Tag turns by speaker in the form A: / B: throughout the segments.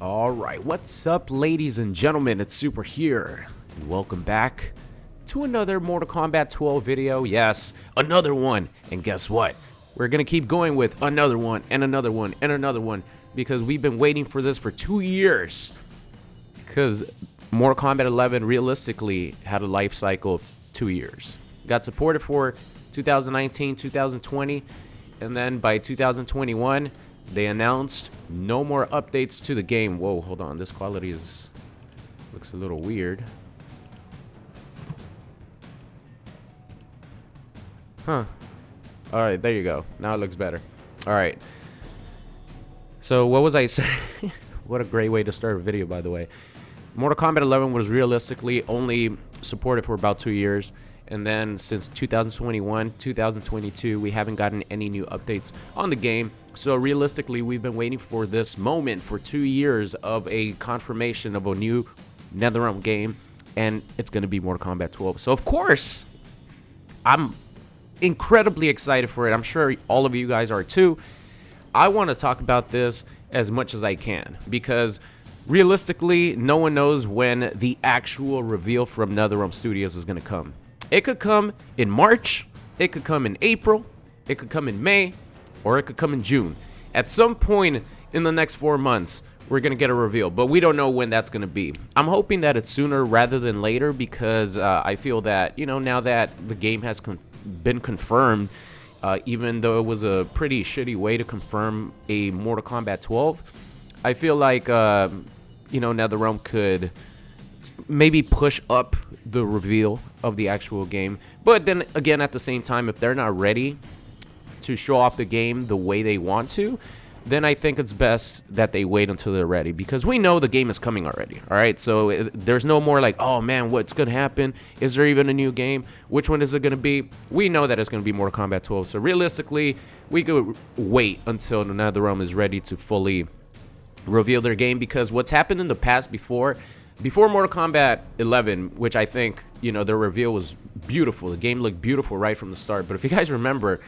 A: Alright, what's up ladies and gentlemen, it's Super here, and welcome back to another Mortal Kombat 12 video. Yes, another one, and guess what? We're gonna keep going with another one, and another one, and another one, because we've been waiting for this for 2 years. Because Mortal Kombat 11 realistically had a life cycle of 2 years. Got supported for 2019, 2020, and then by 2021, they announced no more updates to the game. Whoa, hold on. This quality looks a little weird. Huh. Alright, there you go. Now it looks better. Alright. So, what was I saying? What a great way to start a video, by the way. Mortal Kombat 11 was realistically only supported for about 2 years. And then since 2021, 2022, we haven't gotten any new updates on the game. So realistically, we've been waiting for this moment for 2 years of a confirmation of a new NetherRealm game. And it's going to be Mortal Kombat 12. So of course, I'm incredibly excited for it. I'm sure all of you guys are too. I want to talk about this as much as I can, because realistically, no one knows when the actual reveal from NetherRealm Studios is going to come. It could come in March, it could come in April, it could come in May, or it could come in June. At some point in the next 4 months, we're going to get a reveal, but we don't know when that's going to be. I'm hoping that it's sooner rather than later, because I feel that, you know, now that the game has been confirmed, even though it was a pretty shitty way to confirm a Mortal Kombat 12, I feel like, you know, NetherRealm could maybe push up the reveal of the actual game. But then again, at the same time, if they're not ready to show off the game the way they want to, then I think it's best that they wait until they're ready, because we know the game is coming already. All right, so there's no more like, oh man, what's gonna happen? Is there even a new game? Which one is it gonna be? We know that it's gonna be Mortal Kombat 12. So realistically, we could wait until the NetherRealm is ready to fully reveal their game, because what's happened in the past before Mortal Kombat 11, which I think, you know, the reveal was beautiful. The game looked beautiful right from the start. But if you guys remember,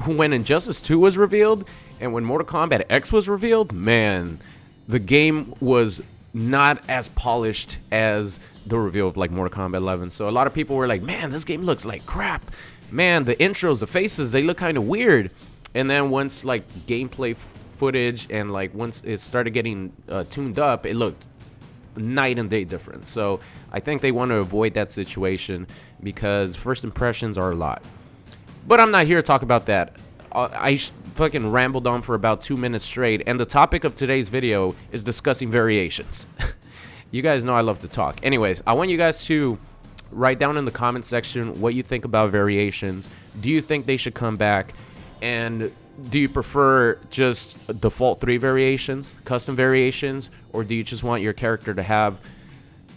A: when Injustice 2 was revealed and when Mortal Kombat X was revealed, man, the game was not as polished as the reveal of like Mortal Kombat 11. So a lot of people were like, man, this game looks like crap. Man, the intros, the faces, they look kind of weird. And then once like gameplay footage and like once it started getting tuned up, it looked night and day difference. So I think they want to avoid that situation, because first impressions are a lot. But I'm not here to talk about that. I fucking rambled on for about 2 minutes straight, and the topic of today's video is discussing variations. You guys know I love to talk. Anyways, I want you guys to write down in the comment section what you think about variations. Do you think they should come back? And do you prefer just default 3 variations, custom variations, or do you just want your character to have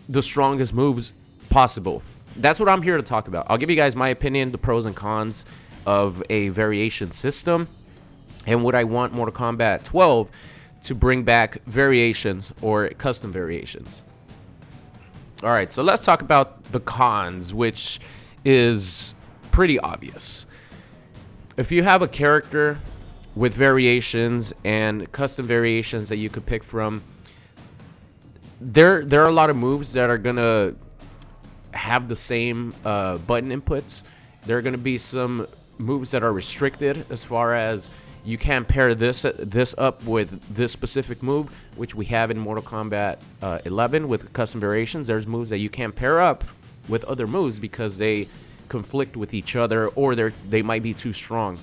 A: the strongest moves possible? That's what I'm here to talk about. I'll give you guys my opinion, the pros and cons of a variation system, and would I want Mortal Kombat 12 to bring back variations or custom variations. Alright, so let's talk about the cons, which is pretty obvious. If you have a character with variations and custom variations that you could pick from, there are a lot of moves that are gonna have the same button inputs. There are gonna be some moves that are restricted, as far as you can't pair this up with this specific move, which we have in Mortal Kombat 11 with custom variations. There's moves that you can't pair up with other moves because they conflict with each other, or they might be too strong.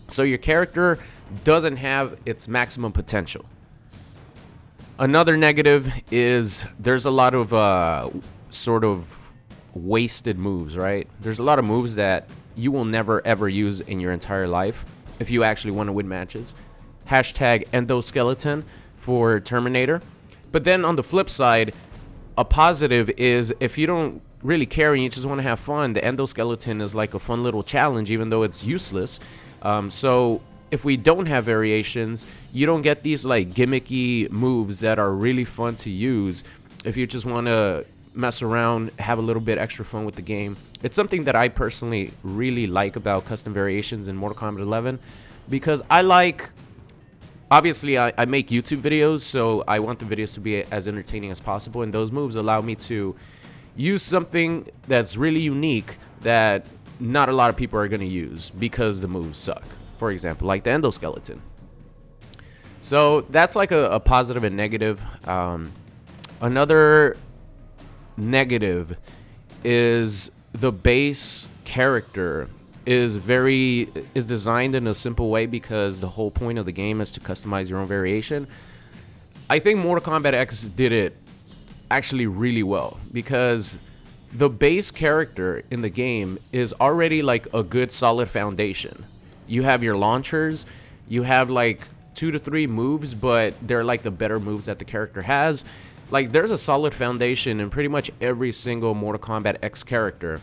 A: So your character doesn't have its maximum potential. Another negative is there's a lot of sort of wasted moves, right? There's a lot of moves that you will never ever use in your entire life if you actually want to win matches. Hashtag endoskeleton for Terminator. But then on the flip side, a positive is if you don't really care and you just want to have fun, the endoskeleton is like a fun little challenge, even though it's useless. So if we don't have variations, you don't get these like gimmicky moves that are really fun to use if you just want to mess around, have a little bit extra fun with the game. It's something that I personally really like about custom variations in Mortal Kombat 11, because I like obviously I make YouTube videos, so I want the videos to be as entertaining as possible, and those moves allow me to use something that's really unique that not a lot of people are going to use because the moves suck. For example, like the endoskeleton. So that's like a positive and negative. Another negative is the base character is designed in a simple way because the whole point of the game is to customize your own variation. I think Mortal Kombat X did it actually really well because the base character in the game is already like a good solid foundation. You have your launchers, you have like 2 to 3 moves, but they're like the better moves that the character has. Like there's a solid foundation in pretty much every single Mortal Kombat X character.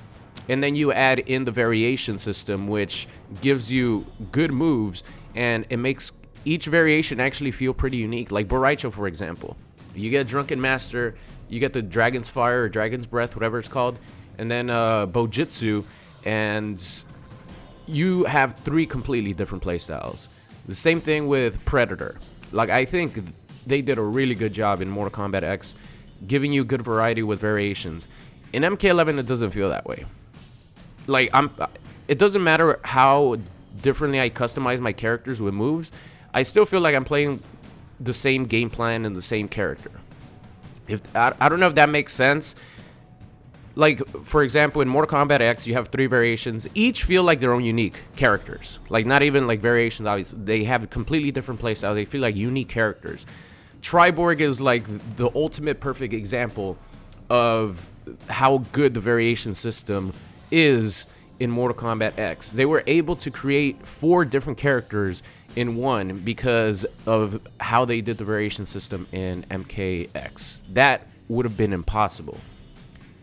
A: And then you add in the variation system, which gives you good moves, and it makes each variation actually feel pretty unique. Like Boraicho, for example. You get Drunken Master, you get the Dragon's Fire or Dragon's Breath, whatever it's called, and then Bojutsu, and you have 3 completely different playstyles. The same thing with Predator. Like, I think they did a really good job in Mortal Kombat X, giving you good variety with variations. In MK11, it doesn't feel that way. Like, it doesn't matter how differently I customize my characters with moves, I still feel like I'm playing the same game plan and the same character. I don't know if that makes sense. Like, for example, in Mortal Kombat X, you have 3 variations. Each feel like their own unique characters. Like, not even like variations, obviously. They have completely different playstyles. They feel like unique characters. Triborg is like the ultimate perfect example of how good the variation system is in Mortal Kombat X. They were able to create 4 different characters in one because of how they did the variation system in MKX. That would have been impossible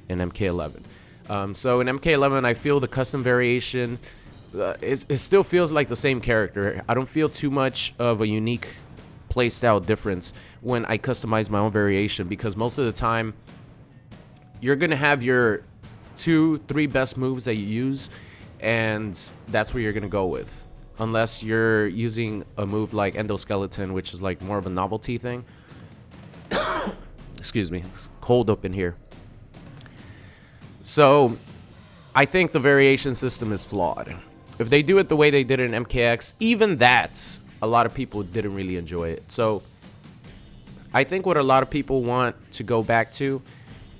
A: in MK11. So in MK11, I feel the custom variation, it still feels like the same character. I don't feel too much of a unique playstyle difference when I customize my own variation, because most of the time, you're going to have your 2-3 best moves that you use, and that's where you're going to go with. Unless you're using a move like Endoskeleton, which is like more of a novelty thing. Excuse me, it's cold up in here. So, I think the variation system is flawed. If they do it the way they did it in MKX, even that, a lot of people didn't really enjoy it. So, I think what a lot of people want to go back to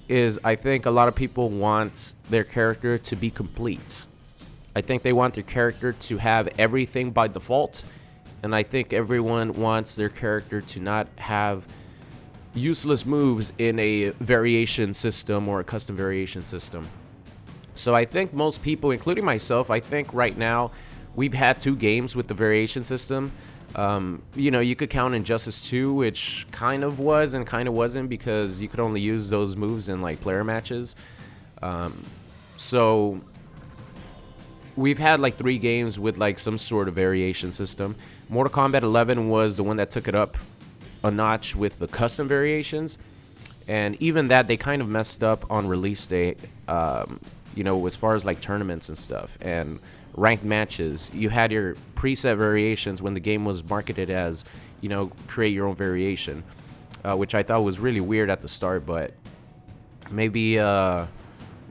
A: is, I think a lot of people want their character to be complete. I think they want their character to have everything by default, and I think everyone wants their character to not have useless moves in a variation system or a custom variation system. So I think most people, including myself, I think right now we've had 2 games with the variation system. You know, you could count Injustice 2, which kind of was and kind of wasn't, because you could only use those moves in like player matches. So we've had like 3 games with like some sort of variation system. Mortal Kombat 11 was the one that took it up a notch with the custom variations, and even that they kind of messed up on release date. You know, as far as like tournaments and stuff and ranked matches, you had your preset variations when the game was marketed as, you know, create your own variation, which I thought was really weird at the start, but maybe they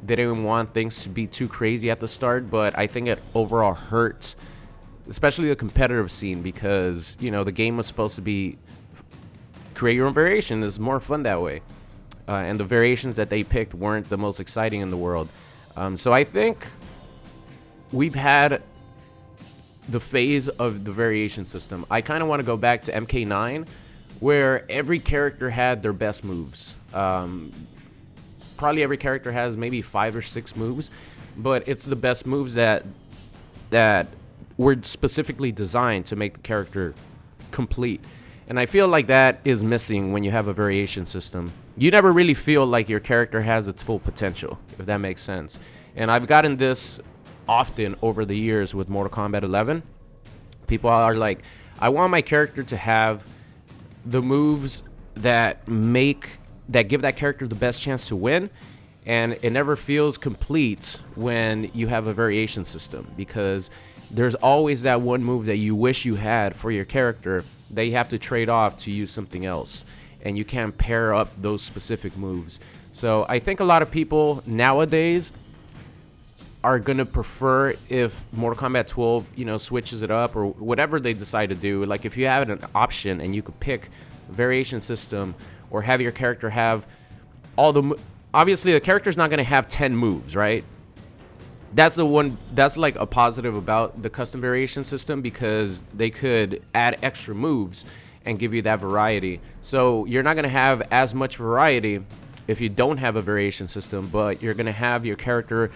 A: didn't want things to be too crazy at the start. But I think it overall hurts, especially the competitive scene, because, you know, the game was supposed to be create your own variation. It's more fun that way, and the variations that they picked weren't the most exciting in the world. So I think we've had the phase of the variation system. I kind of want to go back to MK9, where every character had their best moves. Probably every character has maybe 5 or 6 moves, but it's the best moves that were specifically designed to make the character complete. And I feel like that is missing when you have a variation system. You never really feel like your character has its full potential, if that makes sense. And I've gotten this often over the years with Mortal Kombat 11. People are like, I want my character to have the moves that give that character the best chance to win, and it never feels complete when you have a variation system, because there's always that one move that you wish you had for your character they have to trade off to use something else, and you can't pair up those specific moves. So I think a lot of people nowadays are gonna prefer if Mortal Kombat 12, you know, switches it up or whatever they decide to do. Like if you have an option and you could pick a variation system or have your character have all the obviously the character's not gonna have 10 moves, right? That's the one that's like a positive about the custom variation system, because they could add extra moves and give you that variety. So you're not gonna have as much variety if you don't have a variation system, but you're gonna have your character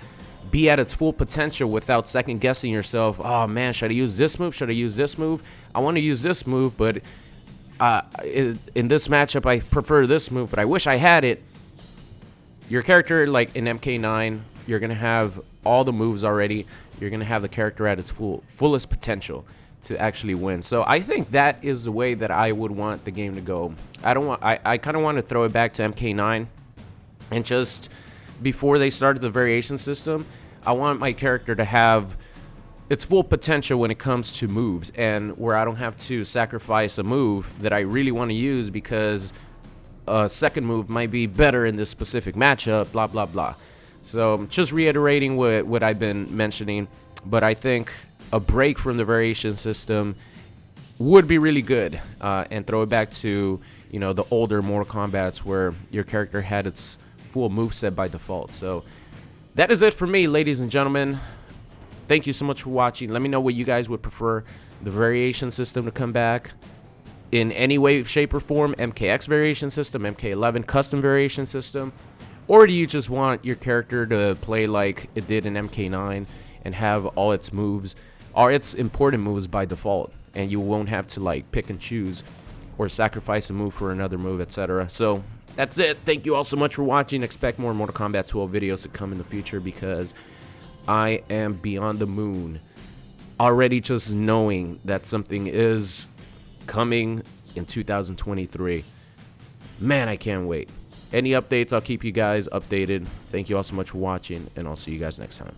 A: be at its full potential without second guessing yourself. Oh man, should I use this move? Should I use this move? I want to use this move, but in this matchup I prefer this move, but I wish I had it. Your character, like in MK9, you're gonna have all the moves already. You're gonna have the character at its fullest potential to actually win. So I think that is the way that I would want the game to go. I kind of want to throw it back to MK9, and just before they started the variation system, I want my character to have its full potential when it comes to moves, and where I don't have to sacrifice a move that I really want to use because a second move might be better in this specific matchup, blah blah blah. So just reiterating what I've been mentioning, but I think a break from the variation system would be really good, and throw it back to, you know, the older Mortal Kombats where your character had its full moveset by default. So that is it for me, ladies and gentlemen. Thank you so much for watching. Let me know what you guys would prefer, the variation system to come back in any way, shape, or form, MKX variation system, MK11 custom variation system, or do you just want your character to play like it did in MK9 and have all its moves, or its important moves by default, and you won't have to like pick and choose or sacrifice a move for another move, etc. So that's it. Thank you all so much for watching. Expect more Mortal Kombat 12 videos to come in the future, because I am beyond the moon already just knowing that something is coming in 2023. Man, I can't wait. Any updates, I'll keep you guys updated. Thank you all so much for watching, and I'll see you guys next time.